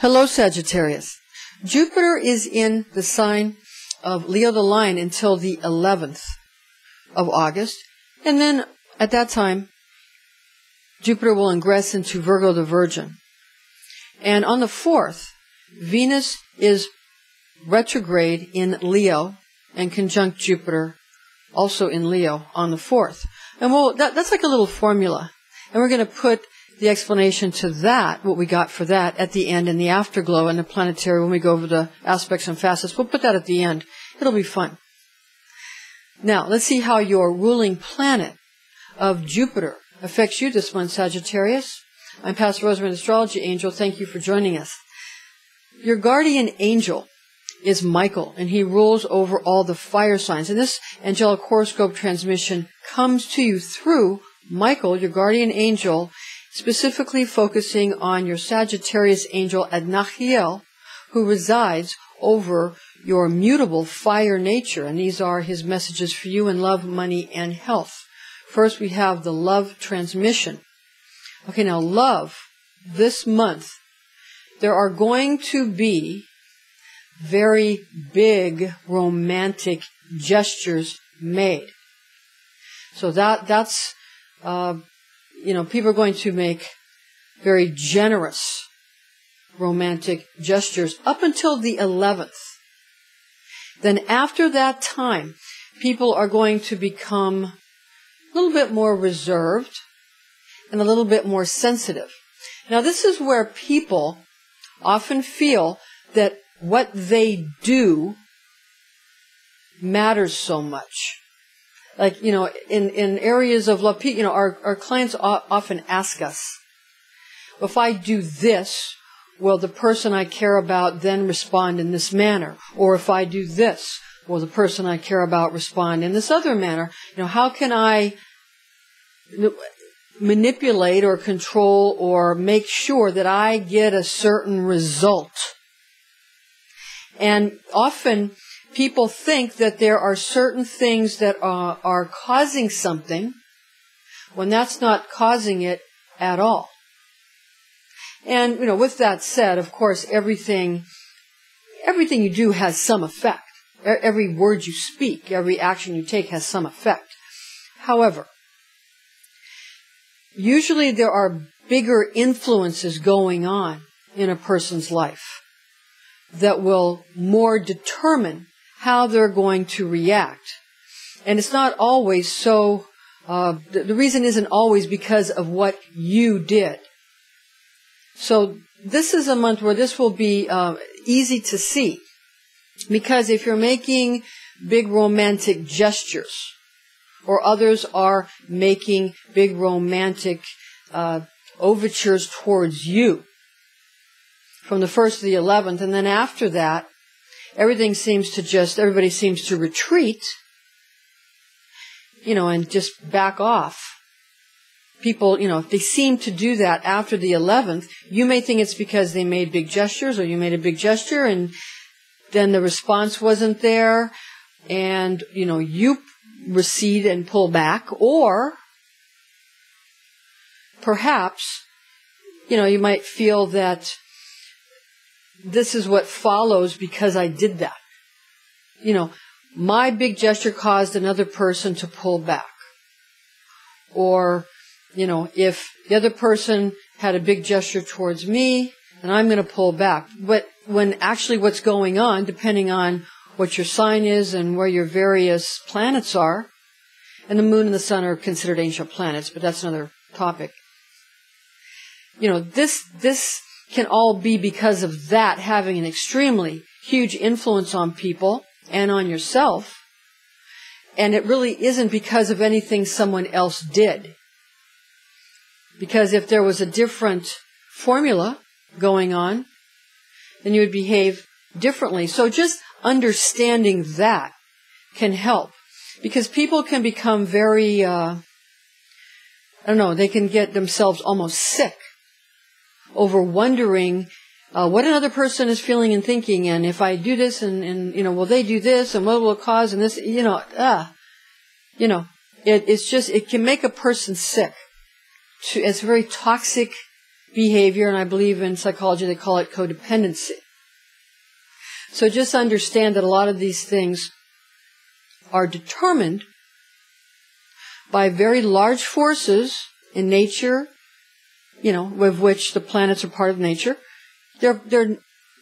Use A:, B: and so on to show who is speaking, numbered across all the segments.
A: Hello, Sagittarius. Jupiter is in the sign of Leo the Lion until the 11th of August. And then at that time, Jupiter will ingress into Virgo the Virgin. And on the 4th, Venus is retrograde in Leo and conjunct Jupiter also in Leo on the 4th. And that's like a little formula. And we're going to put the explanation to that, what we got for that, at the end in the afterglow and the planetary when we go over the aspects and facets. We'll put that at the end. It'll be fun. Now, let's see how your ruling planet of Jupiter affects you this month, Sagittarius. I'm Pastor Rosemary, Astrology Angel. Thank you for joining us. Your guardian angel is Michael, and he rules over all the fire signs. And this angelic horoscope transmission comes to you through Michael, your guardian angel, specifically focusing on your Sagittarius angel Adnachiel, who resides over your mutable fire nature. And these are his messages for you in love, money, and health. First, we have the love transmission. Okay, now love, this month, there are going to be very big romantic gestures made. So that's people are going to make very generous romantic gestures up until the 11th. Then after that time, people are going to become a little bit more reserved and a little bit more sensitive. Now, this is where people often feel that what they do matters so much. Like, in areas of love, our clients often ask us, if I do this, will the person I care about then respond in this manner? Or if I do this, will the person I care about respond in this other manner? How can I manipulate or control or make sure that I get a certain result? And often people think that there are certain things that are causing something when that's not causing it at all. And, with that said, of course, everything you do has some effect. Every word you speak, every action you take has some effect. However, usually there are bigger influences going on in a person's life that will more determine how they're going to react. And it's not always so, the reason isn't always because of what you did. So this is a month where this will be easy to see. Because if you're making big romantic gestures, or others are making big romantic overtures towards you, from the 1st to the 11th, and then after that, everybody seems to retreat, and just back off. People, if they seem to do that after the 11th, you may think it's because they made big gestures, or you made a big gesture, and then the response wasn't there, and, you recede and pull back, or perhaps, you might feel that this is what follows because I did that. My big gesture caused another person to pull back. Or, if the other person had a big gesture towards me, then I'm going to pull back. But when actually what's going on, depending on what your sign is and where your various planets are, and the moon and the sun are considered ancient planets, but that's another topic. This can all be because of that having an extremely huge influence on people and on yourself. And it really isn't because of anything someone else did. Because if there was a different formula going on, then you would behave differently. So just understanding that can help. Because people can become very, they can get themselves almost sick over wondering what another person is feeling and thinking, and if I do this, and will they do this, and what will it cause, and this, it can make a person sick. It's very toxic behavior, and I believe in psychology they call it codependency. So just understand that a lot of these things are determined by very large forces in nature, with which the planets are part of nature. They're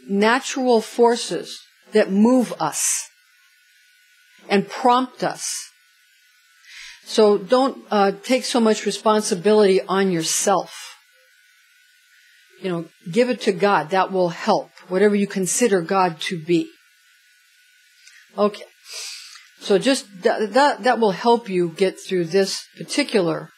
A: natural forces that move us and prompt us. So don't take so much responsibility on yourself. Give it to God. That will help, whatever you consider God to be. Okay. So just that will help you get through this particular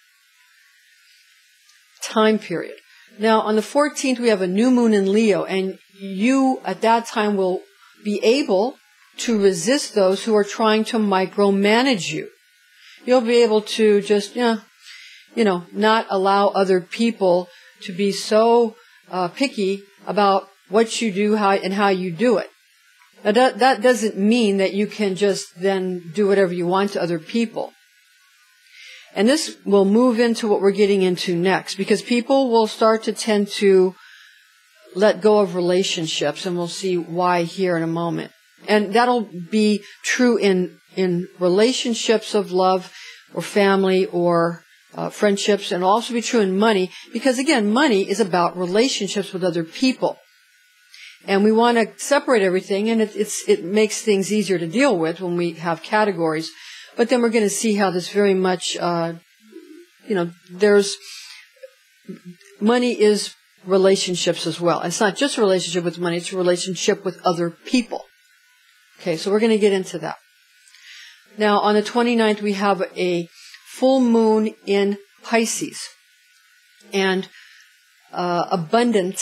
A: time period. Now, on the 14th, we have a new moon in Leo, and you at that time will be able to resist those who are trying to micromanage you. You'll be able to just, not allow other people to be so picky about what you do, how you do it. Now, that doesn't mean that you can just then do whatever you want to other people. And this will move into what we're getting into next, because people will start to tend to let go of relationships, and we'll see why here in a moment. And that'll be true in relationships of love or family or friendships, and also be true in money, because again, money is about relationships with other people. And we want to separate everything, and it makes things easier to deal with when we have categories. But then we're going to see how this very much, there's money is relationships as well. It's not just a relationship with money, it's a relationship with other people. Okay, so we're going to get into that. Now, on the 29th, we have a full moon in Pisces. And abundant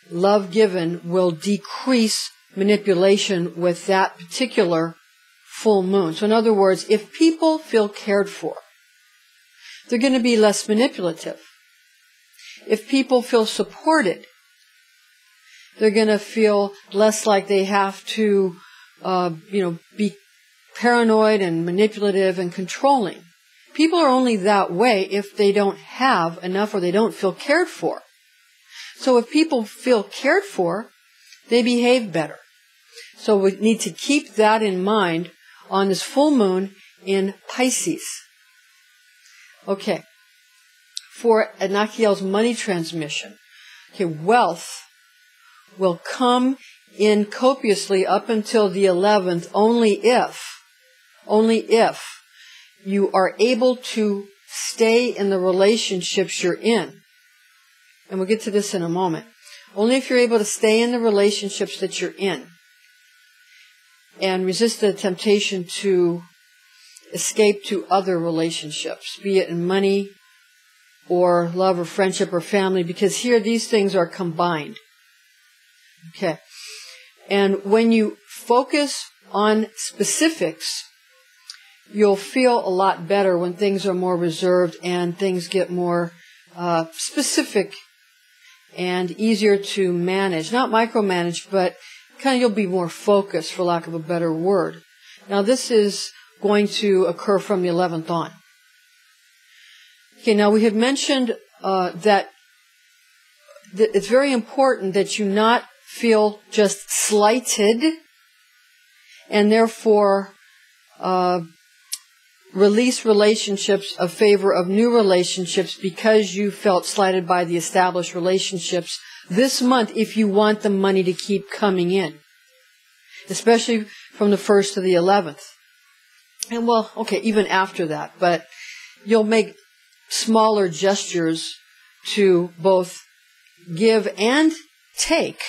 A: love given will decrease manipulation with that particular full moon. So in other words, if people feel cared for, they're going to be less manipulative. If people feel supported, they're going to feel less like they have to, be paranoid and manipulative and controlling. People are only that way if they don't have enough or they don't feel cared for. So if people feel cared for, they behave better. So we need to keep that in mind on this full moon in Pisces. Okay. For Anakiel's money transmission, wealth will come in copiously up until the 11th only if you are able to stay in the relationships you're in. And we'll get to this in a moment. Only if you're able to stay in the relationships that you're in and resist the temptation to escape to other relationships, be it in money or love or friendship or family, because here these things are combined. Okay. And when you focus on specifics, you'll feel a lot better when things are more reserved and things get more specific and easier to manage. Not micromanage, but kind of you'll be more focused, for lack of a better word. Now, this is going to occur from the 11th on. Okay, now we had mentioned that it's very important that you not feel just slighted and therefore release relationships of favor of new relationships because you felt slighted by the established relationships this month if you want the money to keep coming in, especially from the 1st to the 11th. And well, okay, even after that, but you'll make smaller gestures to both give and take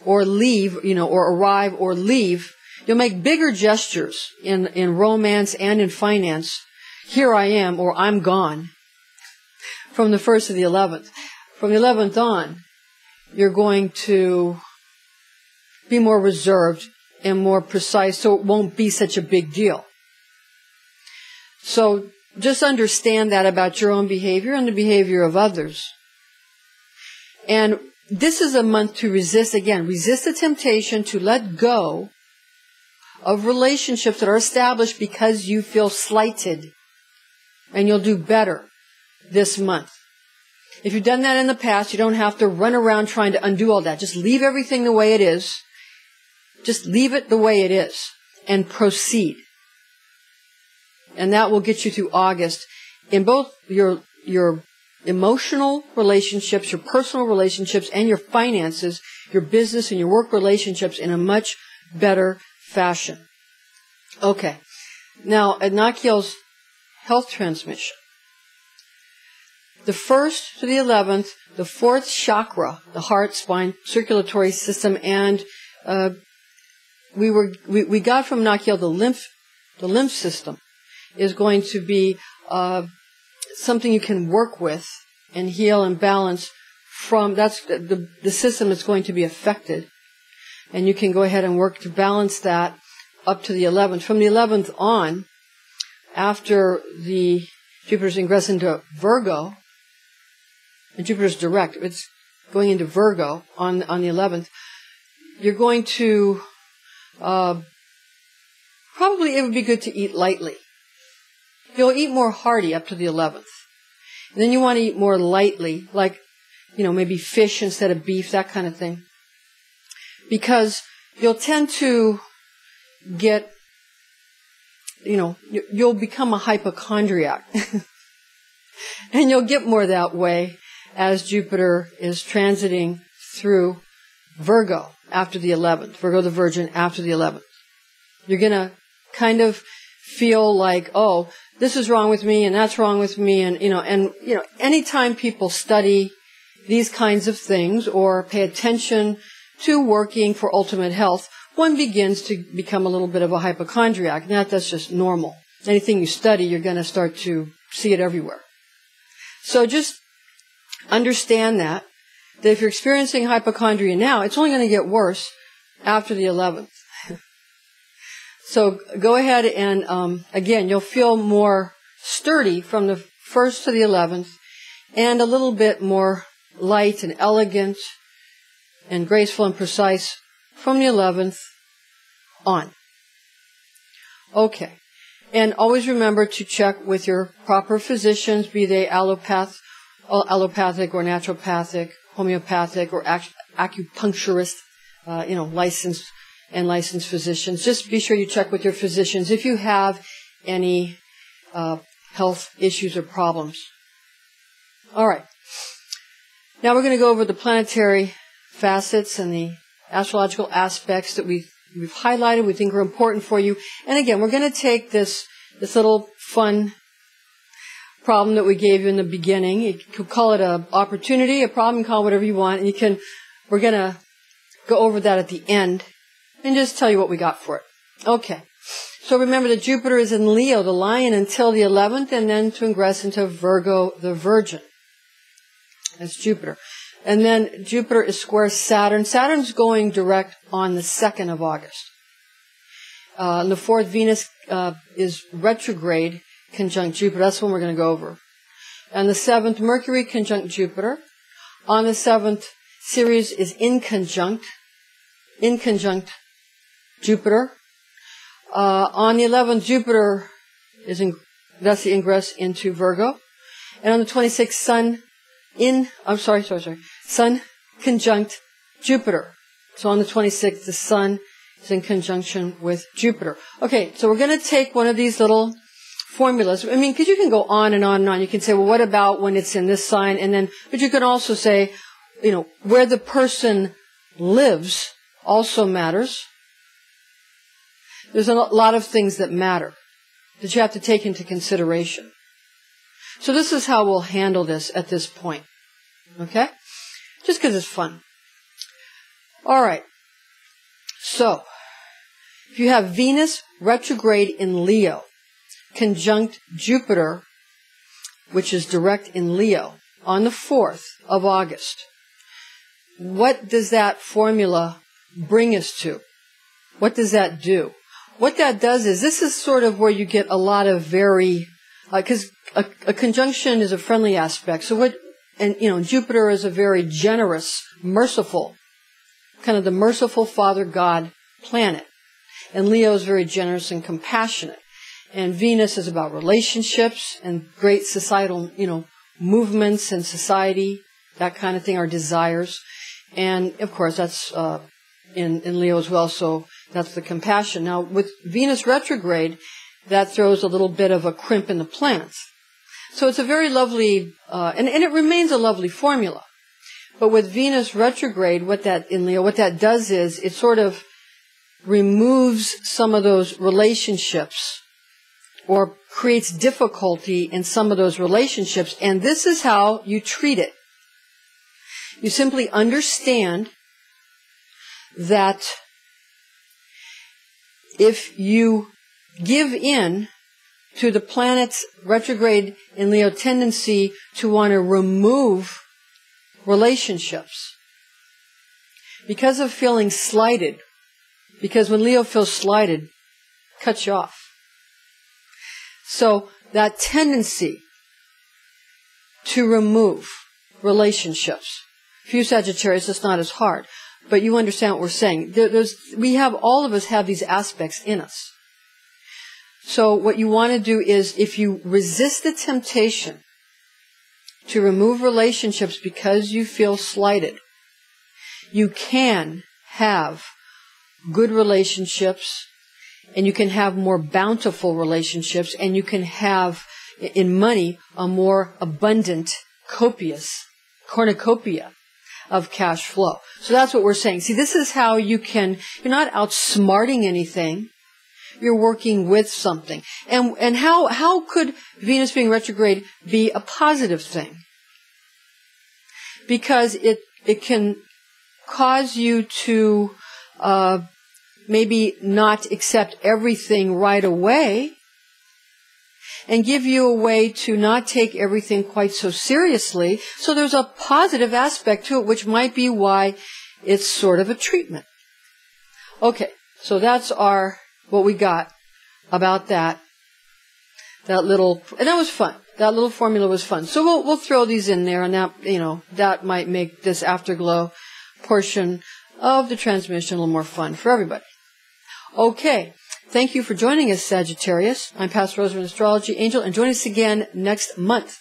A: or leave, or arrive or leave. You'll make bigger gestures in romance and in finance. Here I am, or I'm gone, from the 1st to the 11th. From the 11th on, you're going to be more reserved and more precise, so it won't be such a big deal. So just understand that about your own behavior and the behavior of others. And this is a month to resist the temptation to let go of relationships that are established because you feel slighted. And you'll do better this month. If you've done that in the past, you don't have to run around trying to undo all that. Just leave everything the way it is. Just leave it the way it is and proceed. And that will get you through August in both your emotional relationships, your personal relationships, and your finances, your business and your work relationships in a much better fashion. Okay. Now, Adnakiel's health transmission. The 1st to the 11th, the 4th chakra, the heart, spine, circulatory system, and we got from Nakiel the lymph system is going to be something you can work with and heal and balance from. That's the system is going to be affected, and you can go ahead and work to balance that up to the 11th. From the 11th on, after the Jupiter's ingress into Virgo, and Jupiter's direct, it's going into Virgo on the 11th, you're going to probably it would be good to eat lightly. You'll eat more hearty up to the 11th. And then you want to eat more lightly, like, maybe fish instead of beef, that kind of thing. Because you'll tend to get, you'll become a hypochondriac. And you'll get more that way as Jupiter is transiting through Virgo after the 11th, Virgo the Virgin after the 11th. You're going to kind of feel like, oh, this is wrong with me and that's wrong with me. And, anytime people study these kinds of things or pay attention to working for ultimate health, one begins to become a little bit of a hypochondriac. That's just normal. Anything you study, you're going to start to see it everywhere. So just understand that if you're experiencing hypochondria now, it's only going to get worse after the 11th. So go ahead and, again, you'll feel more sturdy from the 1st to the 11th and a little bit more light and elegant and graceful and precise from the 11th on. Okay. And always remember to check with your proper physicians, be they allopathic or naturopathic, homeopathic or acupuncturist, licensed physicians. Just be sure you check with your physicians if you have any health issues or problems. All right. Now we're going to go over the planetary facets and the astrological aspects that we've highlighted, we think are important for you. And again, we're going to take this little fun problem that we gave you in the beginning. You could call it an opportunity, a problem, call it whatever you want. And we're going to go over that at the end and just tell you what we got for it. Okay. So remember that Jupiter is in Leo, the lion, until the 11th, and then to ingress into Virgo, the Virgin. That's Jupiter. And then Jupiter is square Saturn. Saturn's going direct on the 2nd of August. On the 4th, Venus is retrograde conjunct Jupiter. That's one we're going to go over. On the 7th, Mercury conjunct Jupiter. On the 7th, Ceres is in conjunct Jupiter. On the 11th, Jupiter that's the ingress into Virgo. And on the 26th, Sun conjunct Jupiter. So on the 26th, the Sun is in conjunction with Jupiter. Okay, so we're going to take one of these little formulas. I mean, because you can go on and on and on. You can say, well, what about when it's in this sign? But you can also say, where the person lives also matters. There's a lot of things that matter that you have to take into consideration. So this is how we'll handle this at this point. Okay? Just because it's fun. All right. So, if you have Venus retrograde in Leo, conjunct Jupiter, which is direct in Leo, on the 4th of August, what does that formula bring us to? What does that do? What that does is, this is sort of where you get a lot of because a conjunction is a friendly aspect. So Jupiter is a very generous, merciful, kind of the merciful Father God planet. And Leo is very generous and compassionate. And Venus is about relationships and great societal, movements and society, that kind of thing, our desires. And, of course, that's in Leo as well, so that's the compassion. Now, with Venus retrograde, that throws a little bit of a crimp in the plans. So it's a very lovely, and it remains a lovely formula. But with Venus retrograde, in Leo, what that does is it sort of removes some of those relationships or creates difficulty in some of those relationships. And this is how you treat it. You simply understand that if you give in to the planet's retrograde in Leo tendency to want to remove relationships because of feeling slighted, because when Leo feels slighted, cuts you off. So that tendency to remove relationships, for you Sagittarius, it's not as hard, but you understand what we're saying. All of us have these aspects in us. So what you want to do is, if you resist the temptation to remove relationships because you feel slighted, you can have good relationships, and you can have more bountiful relationships, and you can have, in money, a more abundant, copious cornucopia of cash flow. So that's what we're saying. See, this is how you're not outsmarting anything. You're working with something. And how could Venus being retrograde be a positive thing? Because it can cause you to maybe not accept everything right away, and give you a way to not take everything quite so seriously. So there's a positive aspect to it, which might be why it's sort of a treatment. Okay, so that's what we got about that little, and that was fun. That little formula was fun. So we'll throw these in there, and that might make this afterglow portion of the transmission a little more fun for everybody. Okay. Thank you for joining us, Sagittarius. I'm Pastor Rosemary, Astrology Angel, and join us again next month.